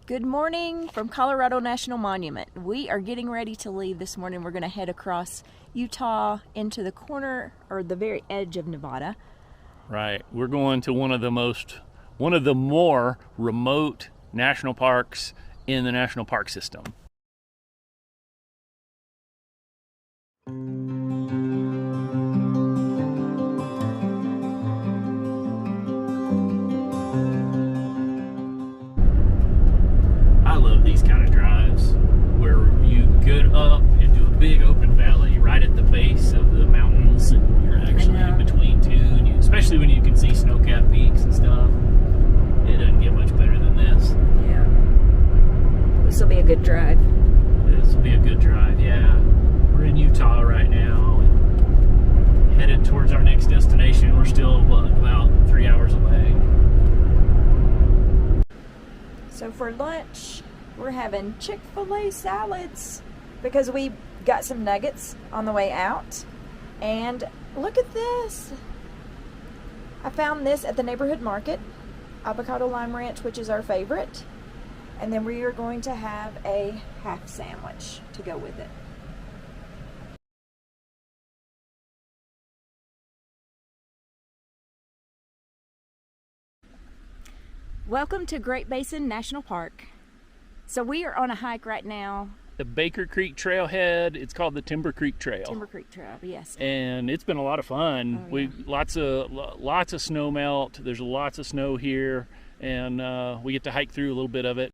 Good morning from Colorado National Monument. We are getting ready to leave this morning. We're going to head across Utah into the corner or the very edge of Nevada. Right. We're going to one of the more remote national parks in the national park system. I love these kind of drives where you get up into a big open valley right at the base of the mountains, and you're actually in between two, and especially when you can see snow-capped peaks and stuff. It doesn't get much better than this. Yeah. This will be a good drive. This will be a good drive, yeah. We're in Utah right now, and headed towards our next destination. We're still, about 3 hours away. So for lunch, we're having Chick-fil-A salads because we got some nuggets on the way out. And look at this. I found this at the neighborhood market, avocado lime ranch, which is our favorite. And then we are going to have a half sandwich to go with it. Welcome to Great Basin National Park. So we are on a hike right now. The Baker Creek Trailhead. It's called the Timber Creek Trail. Timber Creek Trail, yes. And it's been a lot of fun. Oh, yeah. Lots of snow melt. There's lots of snow here, and we get to hike through a little bit of it.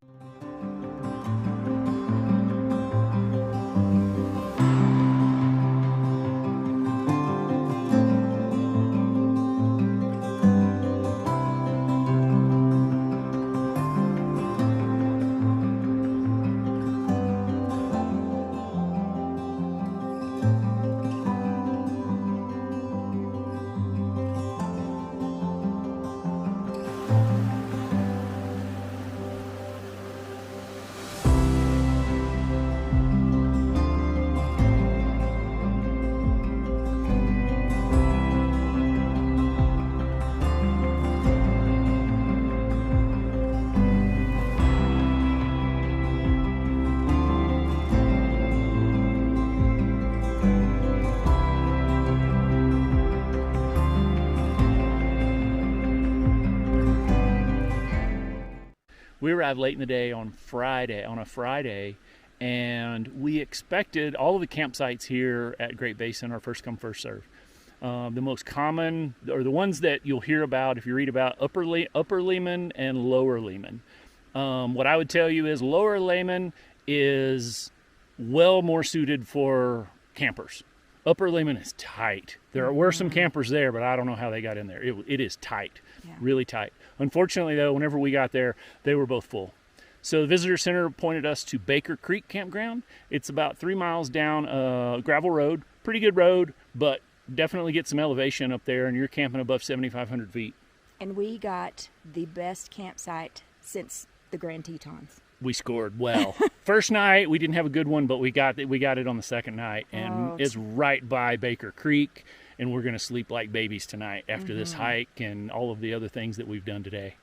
We arrived late in the day on a Friday, and we expected all of the campsites here at Great Basin are first come, first serve. The most common, or the ones that you'll hear about if you read about, Upper Lehman and Lower Lehman. What I would tell you is Lower Lehman is well more suited for campers. Upper Lehman is tight. There were some campers there, but I don't know how they got in there. It is tight, really tight. Unfortunately, though, whenever we got there, they were both full. So the visitor center pointed us to Baker Creek Campground. It's about 3 miles down a gravel road, pretty good road, but definitely get some elevation up there, and you're camping above 7,500 feet. And we got the best campsite since the Grand Tetons. We scored well. First night we didn't have a good one, but we got it on the second night, and it's right by Baker Creek, and we're going to sleep like babies tonight after this hike and all of the other things that we've done today.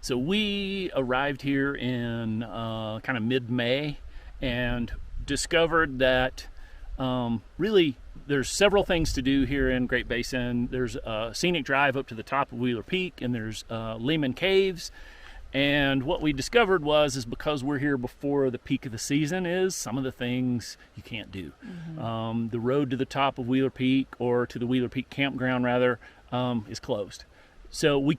So we arrived here in kind of mid-May and discovered that really there's several things to do here in Great Basin. There's a scenic drive up to the top of Wheeler Peak, and there's Lehman Caves, And what we discovered is because we're here before the peak of the season, is some of the things you can't do. The road to the top of Wheeler Peak, or to the Wheeler Peak Campground rather, is closed. So we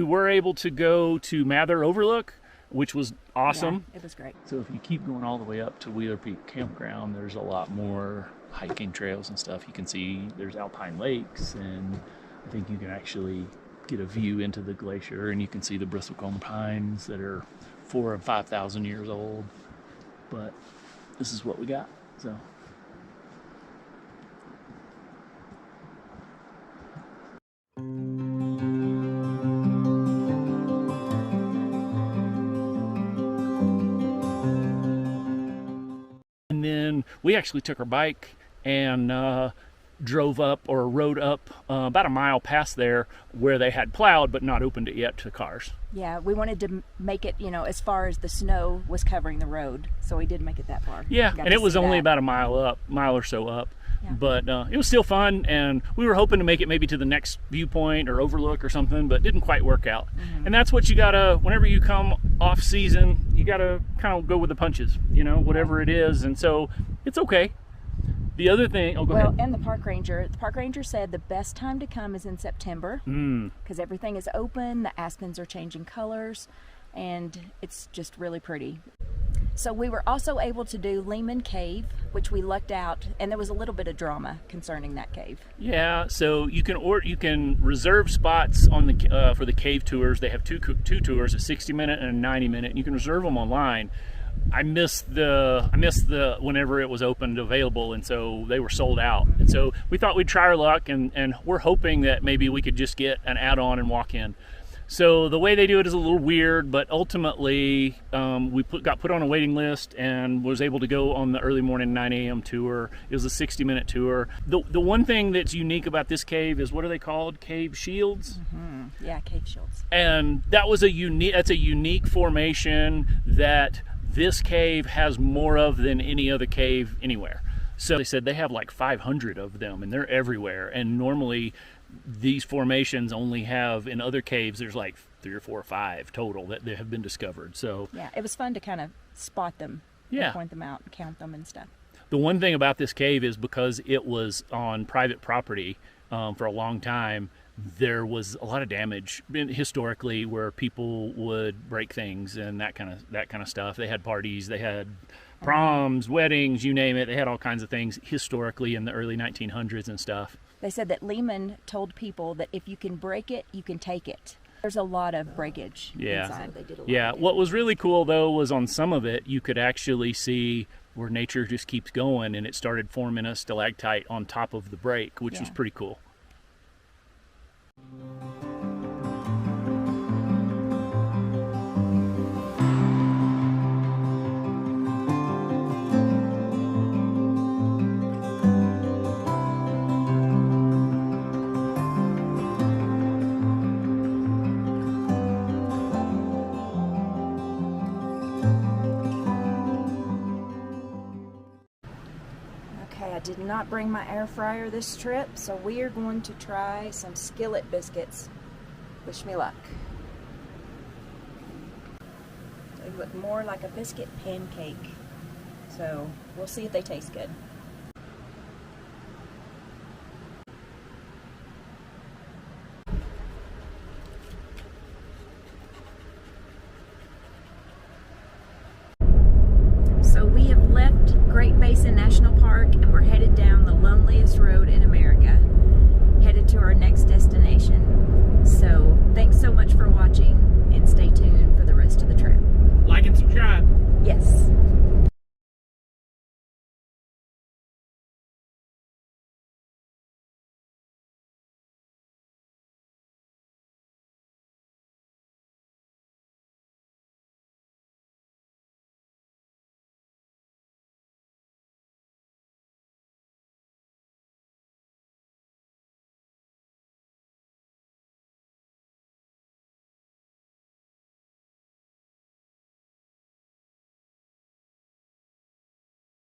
were able to go to Mather Overlook, which was awesome. Yeah, it was great. So if you keep going all the way up to Wheeler Peak Campground, there's a lot more hiking trails and stuff. You can see there's alpine lakes, and I think you can actually get a view into the glacier, and you can see the bristlecone pines that are 4,000 and 5,000 years old. But this is what we got. So and then we actually took our bike and rode up about a mile past there, where they had plowed but not opened it yet to cars. Yeah, we wanted to make it, as far as the snow was covering the road, so we did make it that far. Yeah, and it was only about a mile or so up. Yeah. But it was still fun, and we were hoping to make it maybe to the next viewpoint or overlook or something, but it didn't quite work out. And that's what you gotta, whenever you come off season, you gotta kind of go with the punches, whatever it is. And so it's okay. The other thing, go ahead. And the park ranger said the best time to come is in September, because everything is open, the aspens are changing colors, and it's just really pretty. So we were also able to do Lehman Cave, which we lucked out, and there was a little bit of drama concerning that cave. Yeah, so you can reserve spots on the for the cave tours. They have two tours, a 60-minute and a 90-minute, and you can reserve them online. I missed the whenever it was opened available, and so they were sold out. And so we thought we'd try our luck, and we're hoping that maybe we could just get an add-on and walk in. So the way they do it is a little weird, but ultimately we got put on a waiting list and was able to go on the early morning 9 a.m. tour. It was a 60-minute tour. The one thing that's unique about this cave is, what are they called? Cave shields? Yeah, cave shields. And that's a unique formation that this cave has more of than any other cave anywhere. So they said they have like 500 of them, and they're everywhere. And normally these formations only have, in other caves, there's like 3 or 4 or 5 total that have been discovered. So yeah, it was fun to kind of spot them, point them out, and count them and stuff. The one thing about this cave is, because it was on private property for a long time, there was a lot of damage historically, where people would break things and that kind of stuff. They had parties, they had proms, weddings, you name it. They had all kinds of things historically in the early 1900s and stuff. They said that Lehman told people that if you can break it, you can take it. There's a lot of breakage inside. They did a lot of what was really cool though was, on some of it you could actually see where nature just keeps going, and it started forming a stalactite on top of the break, which was pretty cool. Okay, I did not bring my air fryer this trip, so we are going to try some skillet biscuits. Wish me luck. They look more like a biscuit pancake, so we'll see if they taste good. So we have left Great Basin National Park, and we're headed down the loneliest